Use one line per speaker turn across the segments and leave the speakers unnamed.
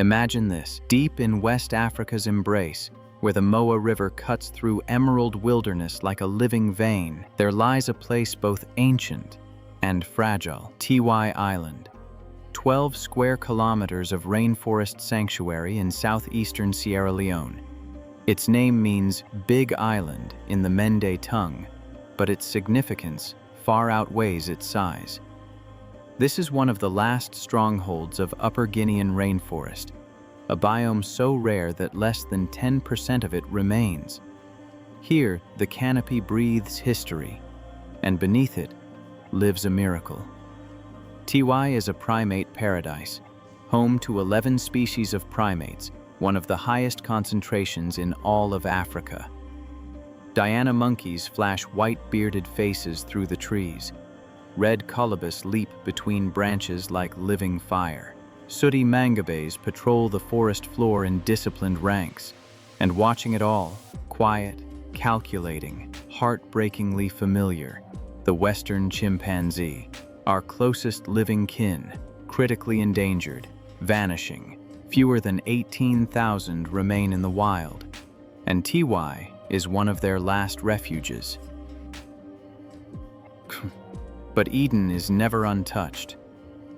Imagine this, deep in West Africa's embrace, where the Moa River cuts through emerald wilderness like a living vein, there lies a place both ancient and fragile, Tiwai Island. 12 square kilometers of rainforest sanctuary in southeastern Sierra Leone. Its name means Big Island in the Mende tongue, but its significance far outweighs its size. This is one of the last strongholds of Upper Guinean rainforest, a biome so rare that less than 10% of it remains. Here, the canopy breathes history, and beneath it lives a miracle. Tiwai is a primate paradise, home to 11 species of primates, one of the highest concentrations in all of Africa. Diana monkeys flash white-bearded faces through the trees. Red colobus leap between branches like living fire. Sooty mangabeys patrol the forest floor in disciplined ranks. And watching it all, quiet, calculating, heartbreakingly familiar, the western chimpanzee, our closest living kin, critically endangered, vanishing. Fewer than 18,000 remain in the wild, and Tiwai is one of their last refuges. But Eden is never untouched.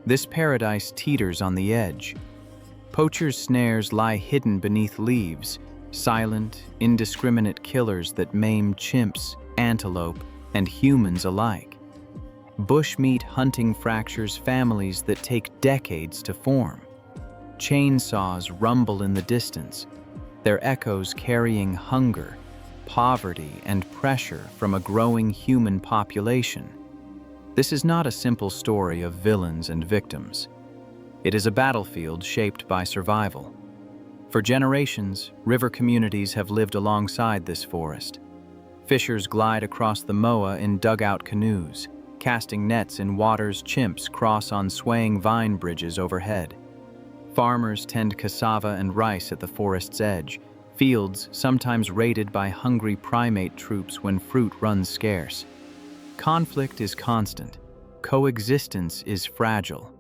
This paradise teeters on the edge. Poachers' snares lie hidden beneath leaves, silent, indiscriminate killers that maim chimps, antelope, and humans alike. Bushmeat hunting fractures families that take decades to form. Chainsaws rumble in the distance, their echoes carrying hunger, poverty, and pressure from a growing human population. This is not a simple story of villains and victims. It is a battlefield shaped by survival. For generations, river communities have lived alongside this forest. Fishers glide across the Moa in dugout canoes, casting nets in waters chimps cross on swaying vine bridges overhead. Farmers tend cassava and rice at the forest's edge, fields sometimes raided by hungry primate troops when fruit runs scarce. Conflict is constant, coexistence is fragile,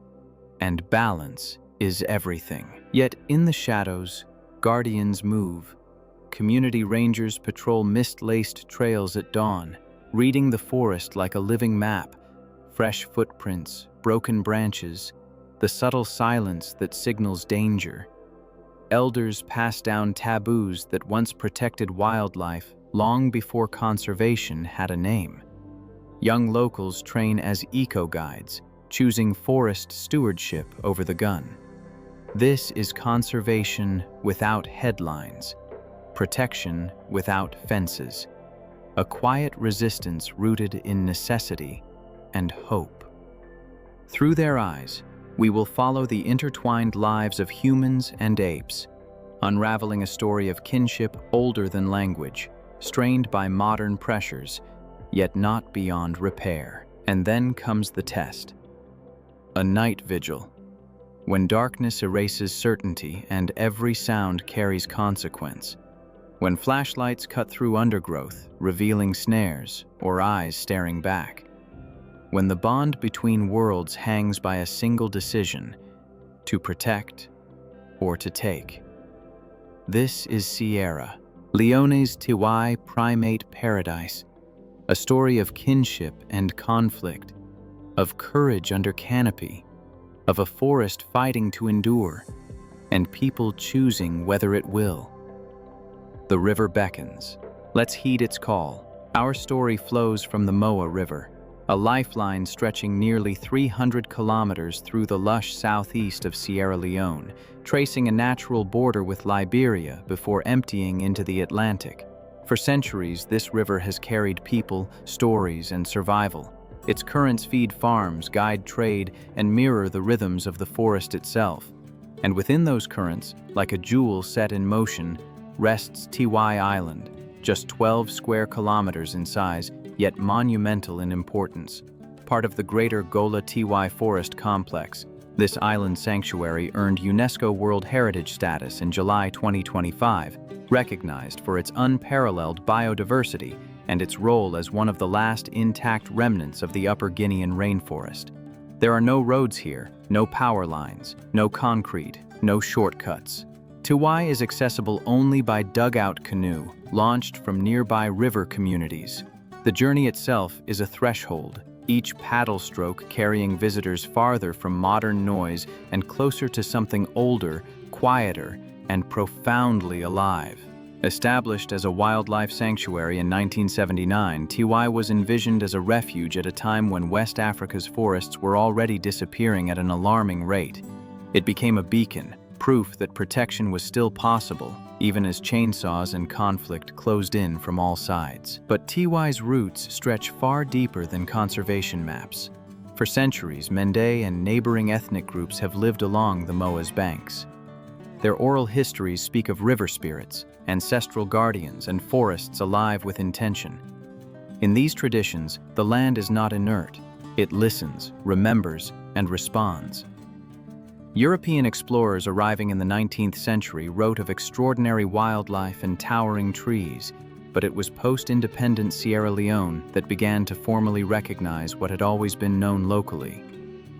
and balance is everything. Yet in the shadows, guardians move. Community rangers patrol mist-laced trails at dawn, reading the forest like a living map. Fresh footprints, broken branches, the subtle silence that signals danger. Elders pass down taboos that once protected wildlife long before conservation had a name. Young locals train as eco-guides, choosing forest stewardship over the gun. This is conservation without headlines, protection without fences, a quiet resistance rooted in necessity and hope. Through their eyes, we will follow the intertwined lives of humans and apes, unraveling a story of kinship older than language, strained by modern pressures, yet not beyond repair. And then comes the test. A night vigil, when darkness erases certainty and every sound carries consequence. When flashlights cut through undergrowth, revealing snares or eyes staring back. When the bond between worlds hangs by a single decision, to protect or to take. This is Sierra Leone's Tiwai primate paradise, a story of kinship and conflict, of courage under canopy, of a forest fighting to endure, and people choosing whether it will. The river beckons. Let's heed its call. Our story flows from the Moa River, a lifeline stretching nearly 300 kilometers through the lush southeast of Sierra Leone, tracing a natural border with Liberia before emptying into the Atlantic. For centuries, this river has carried people, stories, and survival. Its currents feed farms, guide trade, and mirror the rhythms of the forest itself. And within those currents, like a jewel set in motion, rests Tiwai Island, just 12 square kilometers in size, yet monumental in importance. Part of the greater Gola Tiwai Forest Complex, this island sanctuary earned UNESCO World Heritage status in July 2025, recognized for its unparalleled biodiversity and its role as one of the last intact remnants of the Upper Guinean rainforest. There are no roads here, no power lines, no concrete, no shortcuts. Tiwai is accessible only by dugout canoe, launched from nearby river communities. The journey itself is a threshold, each paddle stroke carrying visitors farther from modern noise and closer to something older, quieter, and profoundly alive. Established as a wildlife sanctuary in 1979, Tiwai was envisioned as a refuge at a time when West Africa's forests were already disappearing at an alarming rate. It became a beacon, proof that protection was still possible, even as chainsaws and conflict closed in from all sides. But Tiwai's roots stretch far deeper than conservation maps. For centuries, Mende and neighboring ethnic groups have lived along the Moa's banks. Their oral histories speak of river spirits, ancestral guardians, and forests alive with intention. In these traditions, the land is not inert. It listens, remembers, and responds. European explorers arriving in the 19th century wrote of extraordinary wildlife and towering trees, but it was post-independent Sierra Leone that began to formally recognize what had always been known locally.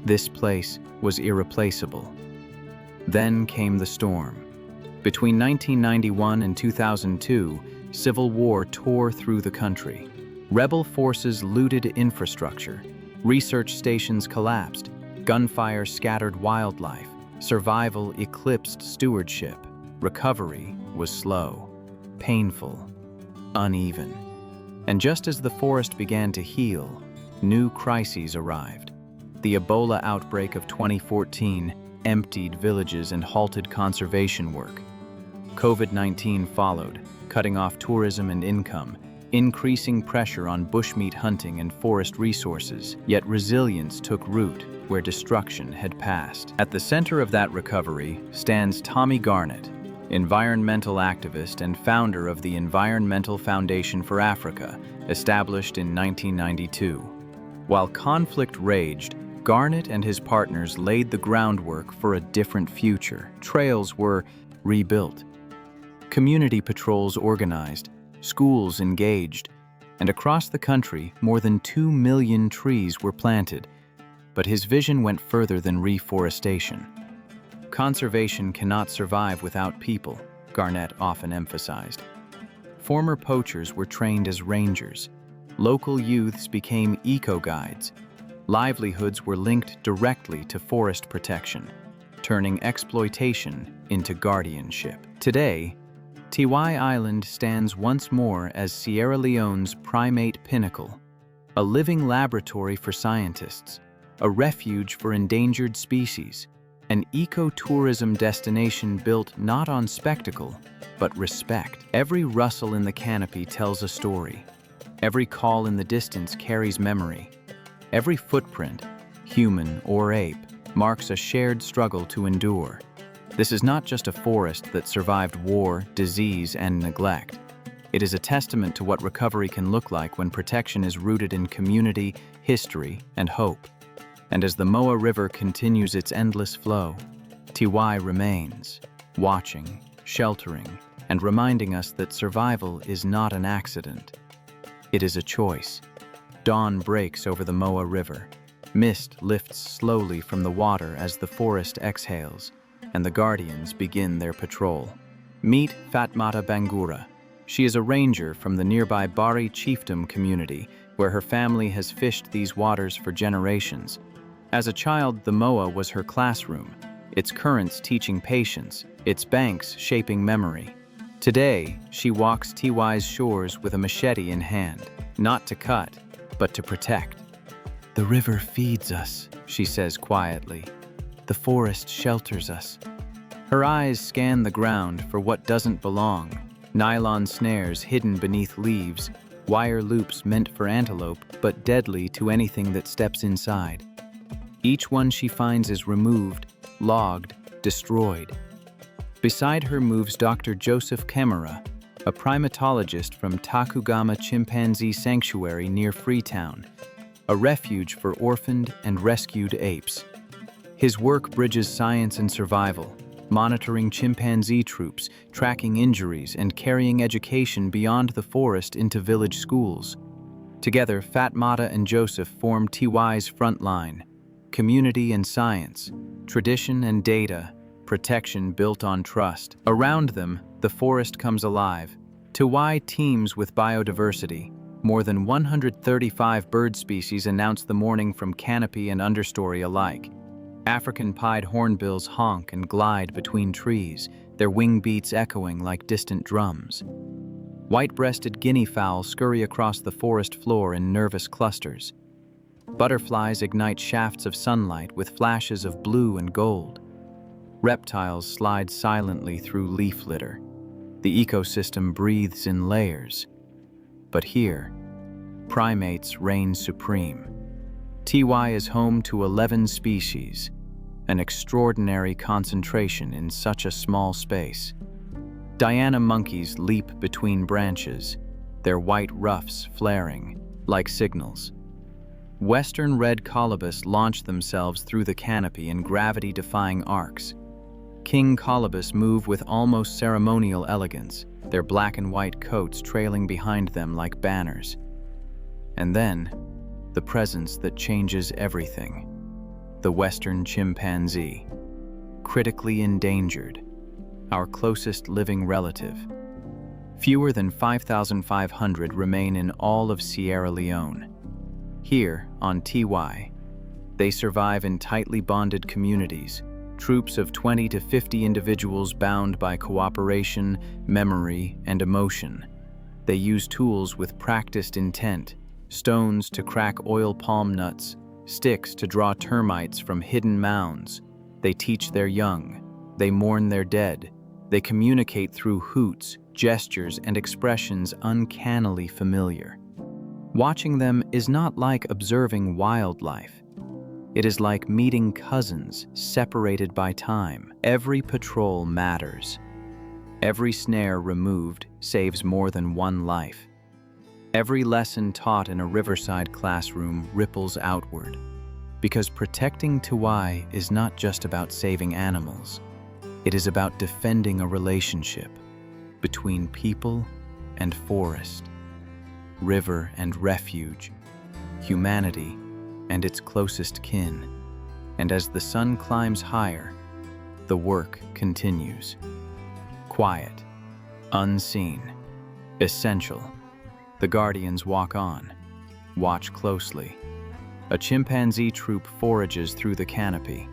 This place was irreplaceable. Then came the storm. Between 1991 and 2002, civil war tore through the country. Rebel forces looted infrastructure. Research stations collapsed. Gunfire scattered wildlife. Survival eclipsed stewardship. Recovery was slow, painful, uneven. And just as the forest began to heal, new crises arrived. The Ebola outbreak of 2014 emptied villages and halted conservation work. COVID-19 followed, cutting off tourism and income, increasing pressure on bushmeat hunting and forest resources, yet resilience took root where destruction had passed. At the center of that recovery stands Tommy Garnett, environmental activist and founder of the Environmental Foundation for Africa, established in 1992. While conflict raged, Garnett and his partners laid the groundwork for a different future. Trails were rebuilt, community patrols organized, schools engaged, and across the country, more than 2 million trees were planted. But his vision went further than reforestation. Conservation cannot survive without people, Garnett often emphasized. Former poachers were trained as rangers. Local youths became eco-guides. Livelihoods were linked directly to forest protection, turning exploitation into guardianship. Today, Tiwai Island stands once more as Sierra Leone's primate pinnacle, a living laboratory for scientists, a refuge for endangered species, an ecotourism destination built not on spectacle, but respect. Every rustle in the canopy tells a story. Every call in the distance carries memory. Every footprint, human or ape, marks a shared struggle to endure. This is not just a forest that survived war, disease, and neglect. It is a testament to what recovery can look like when protection is rooted in community, history, and hope. And as the Moa River continues its endless flow, Tiwai remains, watching, sheltering, and reminding us that survival is not an accident. It is a choice. Dawn breaks over the Moa River. Mist lifts slowly from the water as the forest exhales, and the guardians begin their patrol. Meet Fatmata Bangura. She is a ranger from the nearby Bari chiefdom community, where her family has fished these waters for generations. As a child, the Moa was her classroom, its currents teaching patience, its banks shaping memory. Today, she walks Tiwai's shores with a machete in hand, not to cut, but to protect. "The river feeds us," she says quietly. "The forest shelters us." Her eyes scan the ground for what doesn't belong. Nylon snares hidden beneath leaves, wire loops meant for antelope but deadly to anything that steps inside. Each one she finds is removed, logged, destroyed. Beside her moves Dr. Joseph Kemera, a primatologist from Takugama Chimpanzee Sanctuary near Freetown, a refuge for orphaned and rescued apes. His work bridges science and survival, monitoring chimpanzee troops, tracking injuries, and carrying education beyond the forest into village schools. Together, Fatmata and Joseph form Tiwai's front line, community and science, tradition and data, protection built on trust. Around them, the forest comes alive. Tiwai teems with biodiversity. More than 135 bird species announce the morning from canopy and understory alike. African pied hornbills honk and glide between trees, their wing beats echoing like distant drums. White-breasted guinea fowl scurry across the forest floor in nervous clusters. Butterflies ignite shafts of sunlight with flashes of blue and gold. Reptiles slide silently through leaf litter. The ecosystem breathes in layers. But here, primates reign supreme. Tiwai is home to 11 species, an extraordinary concentration in such a small space. Diana monkeys leap between branches, their white ruffs flaring like signals. Western red colobus launch themselves through the canopy in gravity-defying arcs. King colobus move with almost ceremonial elegance, their black and white coats trailing behind them like banners. And then, the presence that changes everything. The western chimpanzee, critically endangered, our closest living relative. Fewer than 5,500 remain in all of Sierra Leone. Here, on Tiwai, they survive in tightly bonded communities, troops of 20 to 50 individuals bound by cooperation, memory, and emotion. They use tools with practiced intent, stones to crack oil palm nuts, sticks to draw termites from hidden mounds. They teach their young. They mourn their dead. They communicate through hoots, gestures, and expressions uncannily familiar. Watching them is not like observing wildlife. It is like meeting cousins separated by time. Every patrol matters. Every snare removed saves more than one life. Every lesson taught in a riverside classroom ripples outward, because protecting Tiwai is not just about saving animals. It is about defending a relationship between people and forest, river and refuge, humanity and its closest kin. And as the sun climbs higher, the work continues. Quiet, unseen, essential. The guardians walk on. Watch closely. A chimpanzee troop forages through the canopy.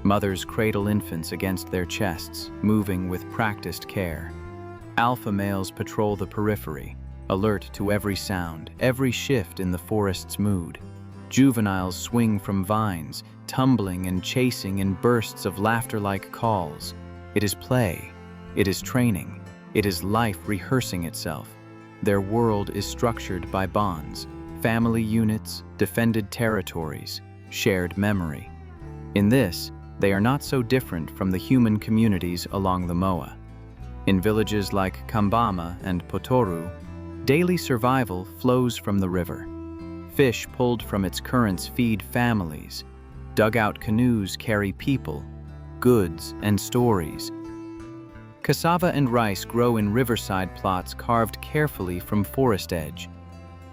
Mothers cradle infants against their chests, moving with practiced care. Alpha males patrol the periphery, alert to every sound, every shift in the forest's mood. Juveniles swing from vines, tumbling and chasing in bursts of laughter-like calls. It is play. It is training. It is life rehearsing itself. Their world is structured by bonds, family units, defended territories, shared memory. In this, they are not so different from the human communities along the Moa. In villages like Kambama and Potoru, daily survival flows from the river. Fish pulled from its currents feed families. Dugout canoes carry people, goods, and stories. Cassava and rice grow in riverside plots carved carefully from forest edge.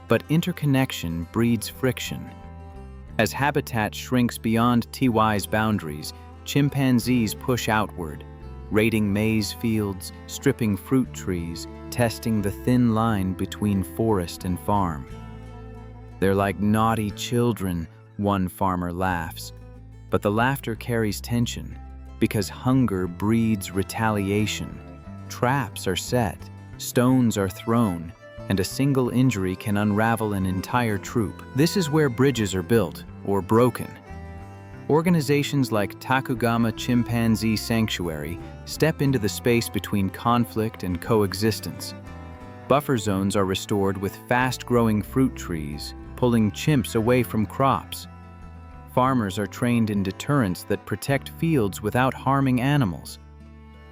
But interconnection breeds friction. As habitat shrinks beyond Tiwai's boundaries, chimpanzees push outward, raiding maize fields, stripping fruit trees, testing the thin line between forest and farm. They're like naughty children, one farmer laughs. But the laughter carries tension, because hunger breeds retaliation. Traps are set, stones are thrown, and a single injury can unravel an entire troop. This is where bridges are built, or broken. Organizations like Takugama Chimpanzee Sanctuary step into the space between conflict and coexistence. Buffer zones are restored with fast-growing fruit trees, pulling chimps away from crops. Farmers are trained in deterrence that protect fields without harming animals.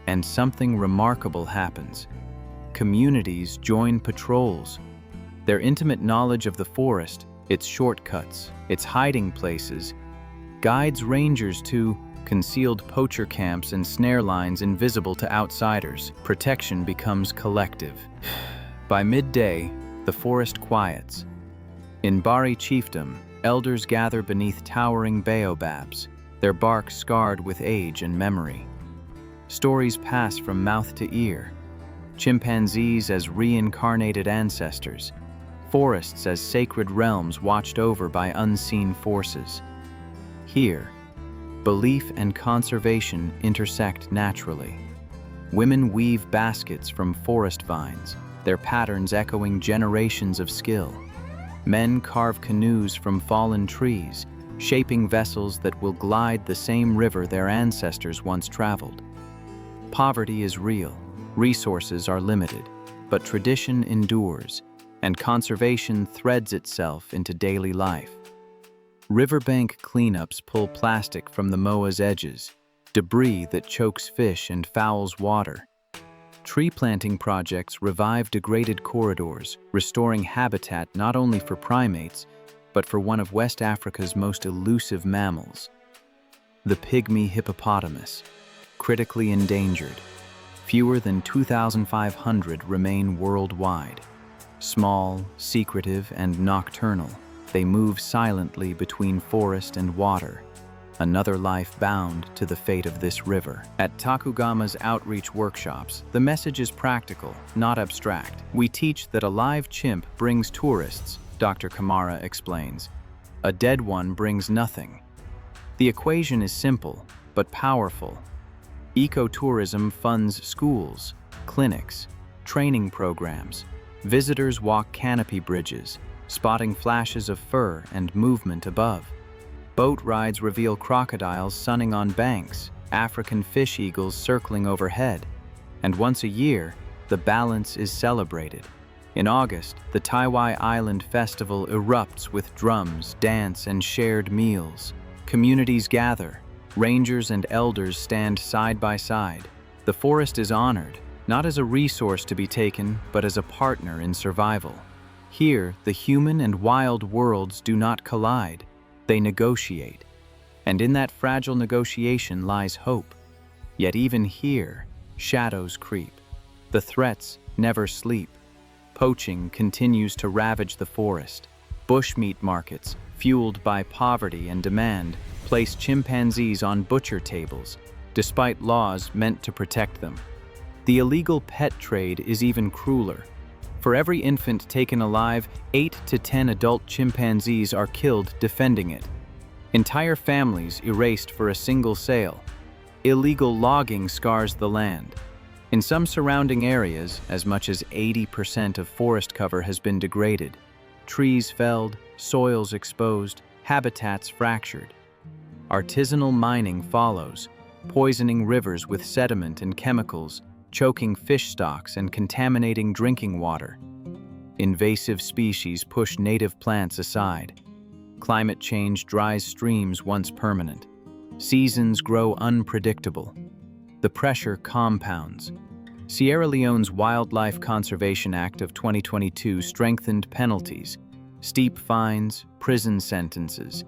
And something remarkable happens. Communities join patrols. Their intimate knowledge of the forest, its shortcuts, its hiding places, guides rangers to concealed poacher camps and snare lines invisible to outsiders. Protection becomes collective. By midday, the forest quiets. In Bari chiefdom, elders gather beneath towering baobabs, their bark scarred with age and memory. Stories pass from mouth to ear. Chimpanzees as reincarnated ancestors. Forests as sacred realms watched over by unseen forces. Here, belief and conservation intersect naturally. Women weave baskets from forest vines, their patterns echoing generations of skill. Men carve canoes from fallen trees, shaping vessels that will glide the same river their ancestors once traveled. Poverty is real, resources are limited, but tradition endures, and conservation threads itself into daily life. Riverbank cleanups pull plastic from the Moa's edges, debris that chokes fish and fouls water. Tree planting projects revive degraded corridors, restoring habitat not only for primates, but for one of West Africa's most elusive mammals, the pygmy hippopotamus, critically endangered. Fewer than 2,500 remain worldwide. Small, secretive, and nocturnal, they move silently between forest and water, another life bound to the fate of this river. At Takugama's outreach workshops, the message is practical, not abstract. We teach that a live chimp brings tourists, Dr. Kamara explains. A dead one brings nothing. The equation is simple, but powerful. Ecotourism funds schools, clinics, training programs. Visitors walk canopy bridges, spotting flashes of fur and movement above. Boat rides reveal crocodiles sunning on banks, African fish eagles circling overhead. And once a year, the balance is celebrated. In August, the Tiwai Island festival erupts with drums, dance, and shared meals. Communities gather. Rangers and elders stand side by side. The forest is honored, not as a resource to be taken, but as a partner in survival. Here, the human and wild worlds do not collide. They negotiate. And in that fragile negotiation lies hope. Yet even here, shadows creep. The threats never sleep. Poaching continues to ravage the forest. Bushmeat markets, fueled by poverty and demand, place chimpanzees on butcher tables, despite laws meant to protect them. The illegal pet trade is even crueler. For every infant taken alive, 8 to 10 adult chimpanzees are killed defending it. Entire families erased for a single sale. Illegal logging scars the land. In some surrounding areas, as much as 80% of forest cover has been degraded. Trees felled, soils exposed, habitats fractured. Artisanal mining follows, poisoning rivers with sediment and chemicals, choking fish stocks and contaminating drinking water. Invasive species push native plants aside. Climate change dries streams once permanent. Seasons grow unpredictable. The pressure compounds. Sierra Leone's Wildlife Conservation Act of 2022 strengthened penalties, steep fines, prison sentences.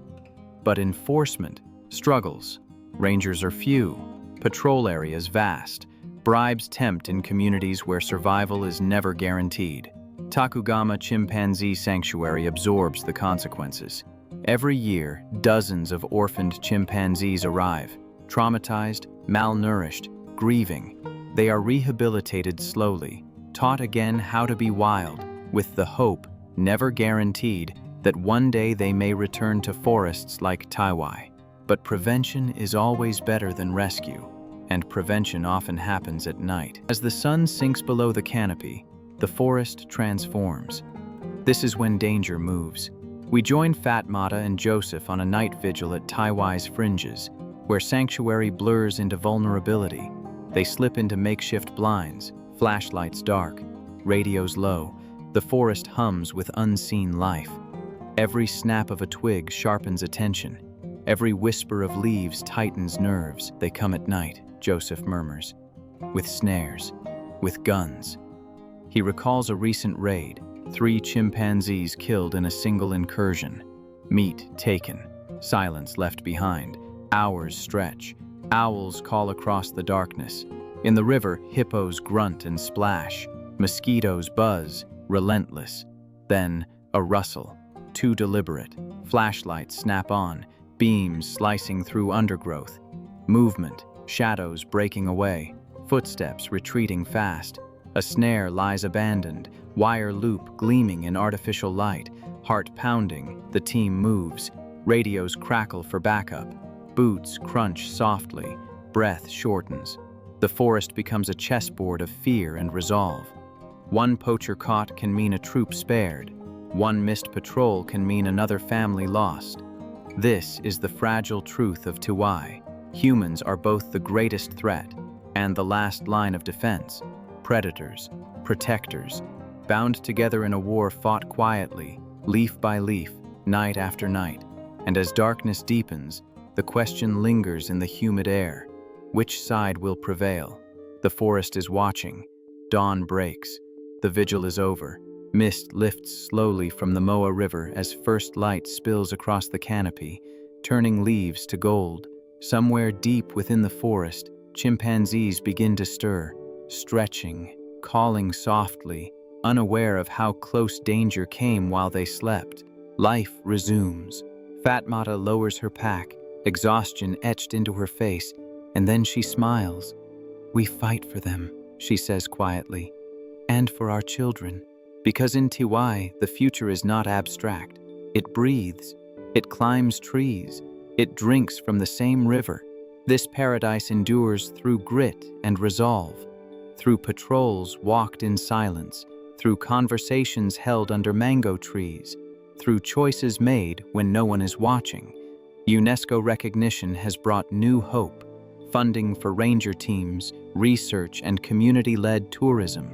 But enforcement struggles. Rangers are few, patrol areas vast, bribes tempt in communities where survival is never guaranteed. Takugama Chimpanzee Sanctuary absorbs the consequences. Every year, dozens of orphaned chimpanzees arrive, traumatized, malnourished, grieving. They are rehabilitated slowly, taught again how to be wild, with the hope, never guaranteed, that one day they may return to forests like Tiwai. But prevention is always better than rescue, and prevention often happens at night. As the sun sinks below the canopy, the forest transforms. This is when danger moves. We join Fatmata and Joseph on a night vigil at Tiwai's fringes, where sanctuary blurs into vulnerability. They slip into makeshift blinds, flashlights dark, radios low. The forest hums with unseen life. Every snap of a twig sharpens attention. Every whisper of leaves tightens nerves. They come at night, Joseph murmurs, with snares, with guns. He recalls a recent raid, 3 chimpanzees killed in a single incursion. Meat taken, silence left behind. Hours stretch. Owls call across the darkness. In the river, hippos grunt and splash. Mosquitoes buzz, relentless. Then, a rustle, too deliberate. Flashlights snap on, beams slicing through undergrowth. Movement, shadows breaking away, footsteps retreating fast. A snare lies abandoned, wire loop gleaming in artificial light, heart pounding. The team moves, radios crackle for backup, boots crunch softly, breath shortens. The forest becomes a chessboard of fear and resolve. One poacher caught can mean a troop spared. One missed patrol can mean another family lost. This is the fragile truth of Tiwai. Humans are both the greatest threat and the last line of defense. Predators, protectors, bound together in a war fought quietly, leaf by leaf, night after night. And as darkness deepens, the question lingers in the humid air. Which side will prevail? The forest is watching. Dawn breaks. The vigil is over. Mist lifts slowly from the Moa River as first light spills across the canopy, turning leaves to gold. Somewhere deep within the forest, chimpanzees begin to stir, stretching, calling softly, unaware of how close danger came while they slept. Life resumes. Fatmata lowers her pack, exhaustion etched into her face, and then she smiles. "We fight for them," she says quietly, "and for our children. Because in Tiwai, the future is not abstract. It breathes. It climbs trees. It drinks from the same river. This paradise endures through grit and resolve, through patrols walked in silence, through conversations held under mango trees, through choices made when no one is watching. UNESCO recognition has brought new hope, funding for ranger teams, research, and community-led tourism.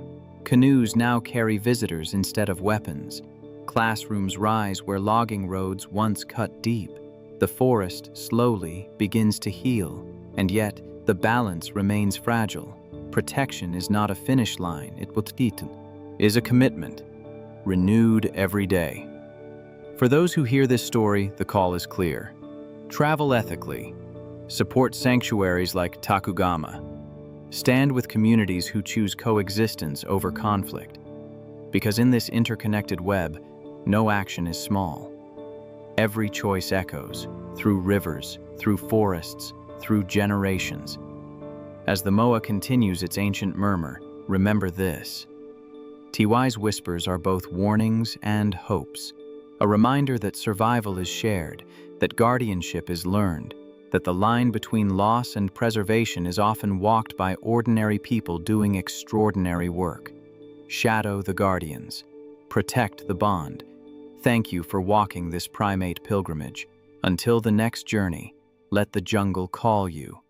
Canoes now carry visitors instead of weapons. Classrooms rise where logging roads once cut deep. The forest slowly begins to heal, and yet the balance remains fragile. Protection is not a finish line, it is a commitment, renewed every day. For those who hear this story, the call is clear. Travel ethically. Support sanctuaries like Takugama. Stand with communities who choose coexistence over conflict. Because in this interconnected web, no action is small. Every choice echoes, through rivers, through forests, through generations. As the Moa continues its ancient murmur, remember this. Tiwai's whispers are both warnings and hopes, a reminder that survival is shared, that guardianship is learned, that the line between loss and preservation is often walked by ordinary people doing extraordinary work. Shadow the guardians. Protect the bond. Thank you for walking this primate pilgrimage. Until the next journey, let the jungle call you.